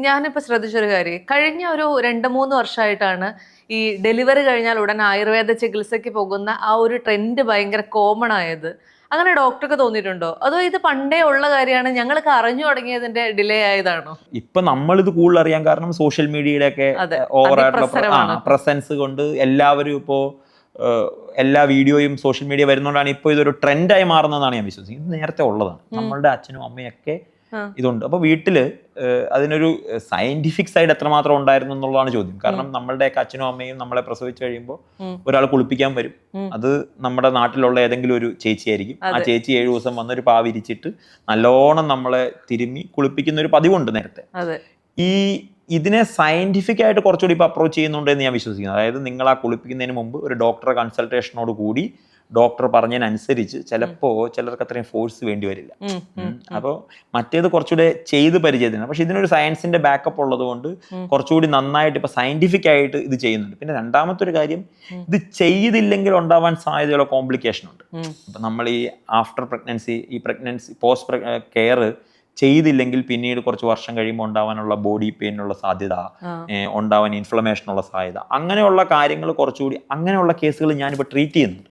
ഞാനിപ്പോ ശ്രദ്ധിച്ചൊരു കാര്യം കഴിഞ്ഞ ഒരു 2-3 വർഷമായിട്ടാണ് ഈ ഡെലിവറി കഴിഞ്ഞാൽ ഉടൻ ആയുർവേദ ചികിത്സയ്ക്ക് പോകുന്ന ആ ഒരു ട്രെൻഡ് ഭയങ്കര കോമൺ ആയത്. അങ്ങനെ ഡോക്ടർക്ക് തോന്നിയിട്ടുണ്ടോ? അതോ ഇത് പണ്ടേ ഉള്ള കാര്യമാണ് ഞങ്ങൾക്ക് അറിഞ്ഞു തുടങ്ങിയതിന്റെ ഡിലേ ആയതാണോ? ഇപ്പൊ നമ്മളിത് കൂടുതൽ അറിയാൻ കാരണം സോഷ്യൽ മീഡിയയുടെ ഒക്കെ ഓവറായിട്ടുള്ള പ്രസൻസ് കൊണ്ട് എല്ലാവരും ഇപ്പോ എല്ലാ വീഡിയോയും സോഷ്യൽ മീഡിയ വരുന്നതുകൊണ്ടാണ് ഇപ്പോൾ ഇതൊരു ട്രെൻഡായി മാറുന്നതാണ് ഞാൻ വിശ്വസിക്കുന്നത്. ഇത് നേരത്തെ ഉള്ളതാണ്. നമ്മളുടെ അച്ഛനും അമ്മയൊക്കെ ഇതുണ്ട്. അപ്പൊ വീട്ടില് അതിനൊരു സയന്റിഫിക് സൈഡ് എത്രമാത്രം ഉണ്ടായിരുന്നു എന്നുള്ളതാണ് ചോദ്യം. കാരണം നമ്മളുടെയൊക്കെ അച്ഛനും അമ്മയും നമ്മളെ പ്രസവിച്ചു കഴിയുമ്പോൾ ഒരാൾ കുളിപ്പിക്കാൻ വരും. അത് നമ്മുടെ നാട്ടിലുള്ള ഏതെങ്കിലും ഒരു ചേച്ചിയായിരിക്കും. ആ ചേച്ചി 7 ദിവസം വന്നൊരു പാവിരിച്ചിട്ട് നല്ലോണം നമ്മളെ തിരുമ്മി കുളിപ്പിക്കുന്ന ഒരു പതിവുണ്ട് നേരത്തെ. ഇതിനെ സയന്റിഫിക് ആയിട്ട് കുറച്ചുകൂടി ഇപ്പൊ അപ്രോച്ച് ചെയ്യുന്നുണ്ട് എന്ന് ഞാൻ വിശ്വസിക്കുന്നു. അതായത് നിങ്ങൾ ആ കുളിപ്പിക്കുന്നതിന് മുമ്പ് ഒരു ഡോക്ടറെ കൺസൾട്ടേഷനോട് കൂടി ഡോക്ടർ പറഞ്ഞതിനനുസരിച്ച് ചിലപ്പോൾ ചിലർക്ക് അത്രയും ഫോഴ്സ് വേണ്ടി വരില്ല. അപ്പോൾ മറ്റേത് കുറച്ചുകൂടെ ചെയ്ത് പരിചയത്തിന്. പക്ഷെ ഇതിനൊരു സയൻസിന്റെ ബാക്കപ്പ് ഉള്ളത് കൊണ്ട് കുറച്ചുകൂടി നന്നായിട്ട് ഇപ്പൊ സയന്റിഫിക് ആയിട്ട് ഇത് ചെയ്യുന്നുണ്ട്. പിന്നെ രണ്ടാമത്തെ ഒരു കാര്യം, ഇത് ചെയ്തില്ലെങ്കിൽ ഉണ്ടാവാൻ സാധ്യതയുള്ള കോംപ്ലിക്കേഷൻ ഉണ്ട്. ഇപ്പൊ നമ്മൾ ഈ ആഫ്റ്റർ പ്രഗ്നൻസി, ഈ പ്രഗ്നൻസി പോസ്റ്റ് കെയർ ചെയ്തില്ലെങ്കിൽ പിന്നീട് കുറച്ച് വർഷം കഴിയുമ്പോൾ ഉണ്ടാവാനുള്ള ബോഡി പെയിനുള്ള സാധ്യത, ഉണ്ടാവാൻ ഇൻഫ്ലമേഷനുള്ള സാധ്യത, അങ്ങനെയുള്ള കാര്യങ്ങൾ കുറച്ചുകൂടി അങ്ങനെയുള്ള കേസുകൾ ഞാനിപ്പോൾ ട്രീറ്റ് ചെയ്യുന്നുണ്ട്.